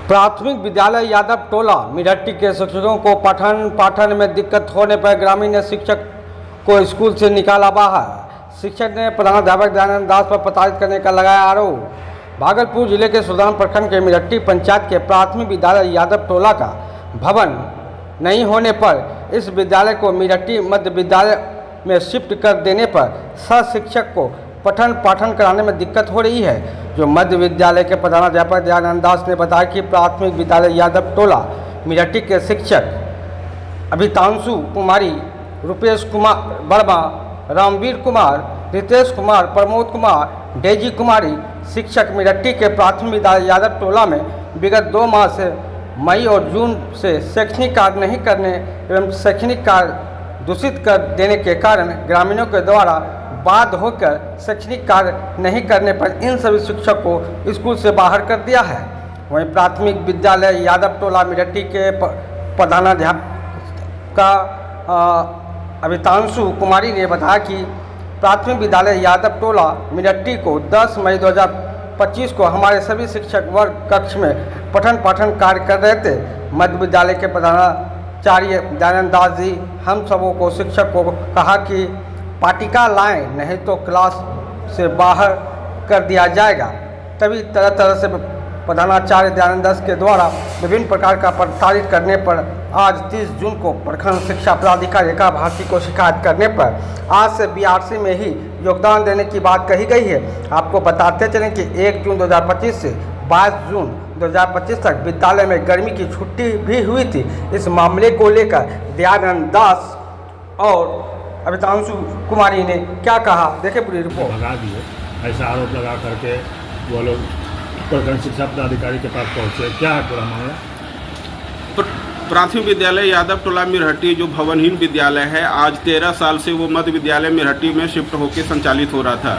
प्राथमिक विद्यालय यादव टोला मिरट्टी के शिक्षकों को पठन पाठन में दिक्कत होने पर ग्रामीण शिक्षक को स्कूल से निकाला बाहर। शिक्षक ने प्रधानाध्यापक दयानंद दास पर प्रताड़ित करने का लगाया आरोप। भागलपुर जिले के सुल्तान प्रखंड के मिरट्टी पंचायत के प्राथमिक विद्यालय यादव टोला का भवन नहीं होने पर इस विद्यालय को मिरट्टी मध्य विद्यालय में शिफ्ट कर देने पर सह शिक्षक को पठन पाठन कराने में दिक्कत हो रही है। जो मध्य विद्यालय के प्रधानाध्यापक दयानंद दास ने बताया कि प्राथमिक विद्यालय यादव टोला मिरट्टी के शिक्षक अभितांशु कुमारी, रुपेश कुमार वर्मा, रामवीर कुमार, रितेश कुमार, प्रमोद कुमार, डेजी कुमारी शिक्षक मिरट्टी के प्राथमिक विद्यालय यादव टोला में विगत 2 माह से मई और जून से शैक्षणिक कार्य नहीं करने एवं शैक्षणिक कार्य दूषित कर देने के कारण ग्रामीणों के द्वारा बाध्य होकर शैक्षणिक कार्य नहीं करने पर इन सभी शिक्षक को स्कूल से बाहर कर दिया है। वहीं प्राथमिक विद्यालय यादव टोला मिरट्टी के प्रधानाध्यापक अभितांशु कुमारी ने बताया कि प्राथमिक विद्यालय यादव टोला मिरट्टी को 10 मई 2025 को हमारे सभी शिक्षक वर्ग कक्ष में पठन पाठन कार्य कर रहे थे। मध्य विद्यालय के प्रधानाचार्य दयानंद दास जी हम सबों को शिक्षक को कहा कि पाटिका लाएं, नहीं तो क्लास से बाहर कर दिया जाएगा। तभी तरह तरह से प्रधानाचार्य दयानंद दास के द्वारा विभिन्न प्रकार का प्रताड़ित करने पर आज 30 जून को प्रखंड शिक्षा पदाधिकारी रेखा भारती को शिकायत करने पर आज से बीआरसी में ही योगदान देने की बात कही गई है। आपको बताते चलें कि 1 जून 2025 से 22 जून 2025 तक विद्यालय में गर्मी की छुट्टी भी हुई थी। इस मामले को लेकर दयानंद दास और अभितांशु कुमारी ने क्या कहा, देखे पूरी रिपोर्ट। भगा दिए, ऐसा आरोप लगा करके वो लोग प्रखंड शिक्षा पदाधिकारी के पास पहुंचे। क्या है पूरा मामला? प्राथमिक विद्यालय यादव टोला मिरहट्टी जो भवनहीन विद्यालय है, आज 13 साल से वो मध्य विद्यालय मिरहट्टी में शिफ्ट होकर संचालित हो रहा था।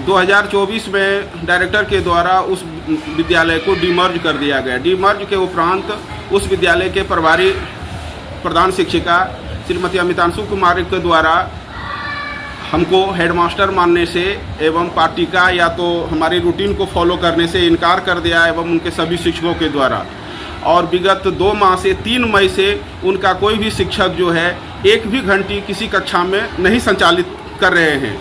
2024 में डायरेक्टर के द्वारा उस विद्यालय को डीमर्ज कर दिया गया। डीमर्ज के उपरांत उस विद्यालय के प्रभारी प्रधान शिक्षिका श्रीमती अमितांशु कुमारी के द्वारा हमको हेडमास्टर मानने से एवं पार्टी का या तो हमारी रूटीन को फॉलो करने से इनकार कर दिया एवं उनके सभी शिक्षकों के द्वारा। और विगत 2 माह से 3 मई से उनका कोई भी शिक्षक जो है एक भी घंटी किसी कक्षा में नहीं संचालित कर रहे हैं।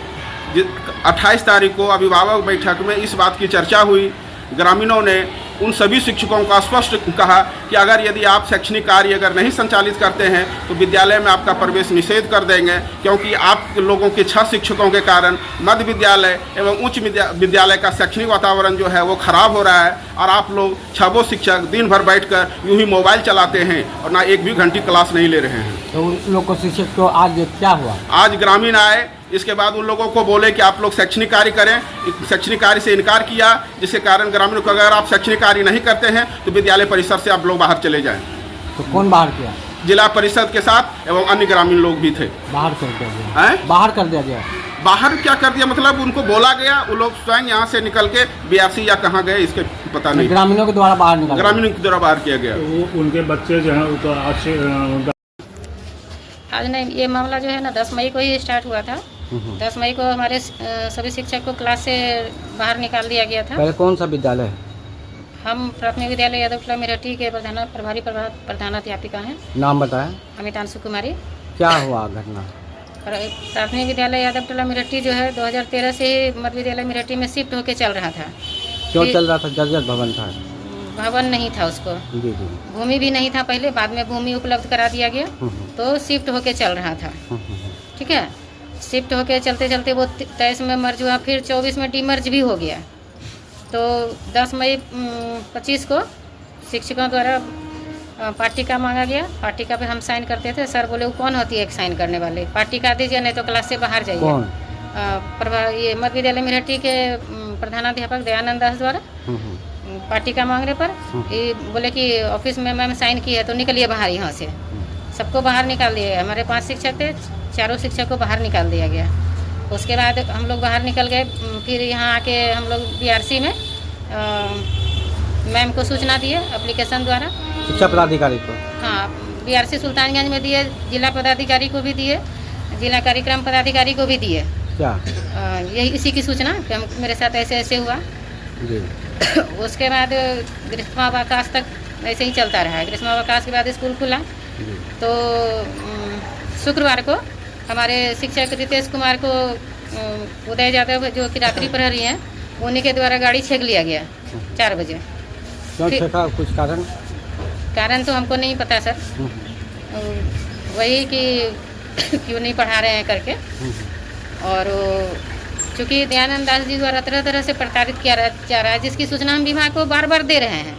28 तारीख को अभिभावक बैठक में इस बात की चर्चा हुई। ग्रामीणों ने उन सभी शिक्षकों को स्पष्ट कहा कि अगर यदि आप शैक्षणिक कार्य अगर नहीं संचालित करते हैं तो विद्यालय में आपका प्रवेश निषेध कर देंगे, क्योंकि आप लोगों के 6 शिक्षकों के कारण मध्य विद्यालय एवं उच्च विद्यालय का शैक्षणिक वातावरण जो है वो खराब हो रहा है। और आप लोग 6 शिक्षक दिन भर बैठकर यूं ही मोबाइल चलाते हैं और ना एक भी घंटी क्लास नहीं ले रहे हैं। तो उन लोग को शिक्षक को आज क्या हुआ? आज ग्रामीण आए, इसके बाद उन लोगों को बोले कि आप लोग शैक्षणिक कार्य करें। शैक्षणिक कार्य से इनकार किया, जिसके कारण ग्रामीणों को अगर आप शैक्षणिक कार्य नहीं करते हैं तो विद्यालय परिसर से आप लोग बाहर चले जाएं। तो कौन बाहर किया? जिला परिषद के साथ एवं अन्य ग्रामीण लोग भी थे। बाहर कर दिया गया? बाहर कर दिया गया। बाहर क्या कर दिया मतलब उनको बोला गया, वो लोग स्वयं यहाँ से निकल के बीआरसी या कहाँ गए इसके पता नहीं। ग्रामीणों के द्वारा बाहर निकाला? ग्रामीणों के द्वारा बाहर किया गया। उनके बच्चे जो है तो आज नहीं, ये मामला जो है ना 10 मई को ही स्टार्ट हुआ था। 10 मई को हमारे सभी शिक्षक को क्लास से बाहर निकाल दिया गया था। पहले कौन सा विद्यालय है? हम प्राथमिक विद्यालय यादव टोला मिरट्टी के प्रभारी प्रधानाध्यापिका हैं। नाम बताएं। अमितांशु कुमारी। क्या हुआ घटना? प्राथमिक विद्यालय यादव टोला मिरट्टी जो है 2013 से ही मध्य विद्यालय मिरट्टी में शिफ्ट होकर चल रहा था। क्यों चल रहा था? जर्जर भवन था? भवन नहीं था उसको, जी जी। भूमि भी नहीं था पहले, बाद में भूमि उपलब्ध करा दिया गया तो शिफ्ट होके चल रहा था। ठीक है, शिफ्ट होके चलते चलते वो 23 में मर्ज हुआ, फिर 24 में डीमर्ज भी हो गया। तो 10 मई 25 को शिक्षकों द्वारा पाटिका मांगा गया। पाटिका पे हम साइन करते थे। सर बोले वो कौन होती है एक साइन करने वाले, पाटिका दीजिए नहीं तो क्लास से बाहर जाइए। ये मध्य विद्यालय मिरट्टी के प्रधानाध्यापक दयानंद दास द्वारा पाटिका मांगने पर ये बोले कि ऑफिस में मैम साइन की है तो निकलिए बाहर यहाँ से। सबको बाहर निकाल दिया गया। हमारे 5 शिक्षक थे, 4 शिक्षक को बाहर निकाल दिया गया। उसके बाद हम लोग बाहर निकल गए। फिर यहाँ आके हम लोग बीआरसी में मैम को सूचना दिए एप्लीकेशन द्वारा, शिक्षा पदाधिकारी को। हाँ, बीआरसी सुल्तानगंज में दिए, जिला पदाधिकारी को भी दिए, जिला कार्यक्रम पदाधिकारी को भी दिए। क्या यही इसी की सूचना कि हम मेरे साथ ऐसे ऐसे हुआ। जी। उसके बाद ग्रीष्मावकाश तक ऐसे ही चलता रहा। ग्रीष्मावकाश के बाद स्कूल खुला जी। तो शुक्रवार को हमारे शिक्षक रितेश कुमार को उदय यादव जो कि रात्रि प्रहरी हैं उन्हीं के द्वारा गाड़ी छीन लिया गया 4 बजे। क्यों फिर- छेका, कुछ कारण? कारण तो हमको नहीं पता सर, वही कि क्यों नहीं पढ़ा रहे हैं करके। और चूँकि दयानंद दास जी द्वारा तरह तरह से प्रताड़ित किया जा रहा है, जिसकी सूचना हम विभाग को बार बार दे रहे हैं।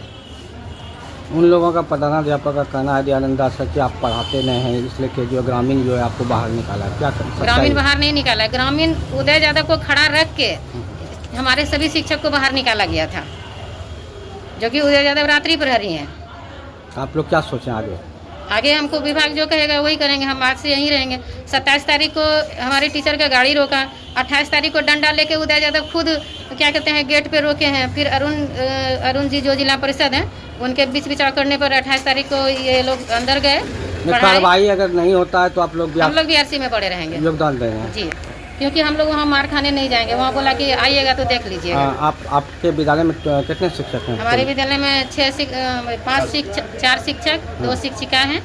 उन लोगों का प्रधानाध्यापक का कहना है दयानंद दास का कि आप पढ़ाते नहीं हैं, इसलिए कि जो ग्रामीण जो है आपको बाहर निकाला है। क्या ग्रामीण बाहर नहीं निकाला, ग्रामीण उदय यादव को खड़ा रख के हमारे सभी शिक्षक को बाहर निकाला गया था, जो कि उदय यादव रात्रि प्रहरी हैं। आप लोग क्या सोचें आगे? आगे हमको विभाग जो कहेगा वही करेंगे, हम आज से यहीं रहेंगे। 27 तारीख को हमारे टीचर का गाड़ी रोका, 28 तारीख को डंडा लेके उदय यादव खुद क्या कहते हैं गेट पे रोके हैं। फिर अरुण जी जो जिला परिषद हैं उनके बीच विचार करने पर 28 तारीख को ये लोग अंदर गए। कार्रवाई अगर नहीं होता है तो आप लोग हम लोग BRC में पड़े रहेंगे, योगदान दे रहे हैं जी, क्योंकि हम लोग वहाँ मार खाने नहीं जाएंगे। वहाँ बोला कि आइएगा तो देख लीजिएगा। आपके विद्यालय में कितने शिक्षक हैं? हमारे विद्यालय में 4 शिक्षक 2 शिक्षिका हैं।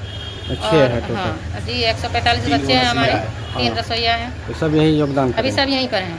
6 है टोटल। हाँ जी, 145 बच्चे हैं हमारे, 3 रसोइया हैं। सब यही योगदान अभी करें। सब यहीं पर हैं।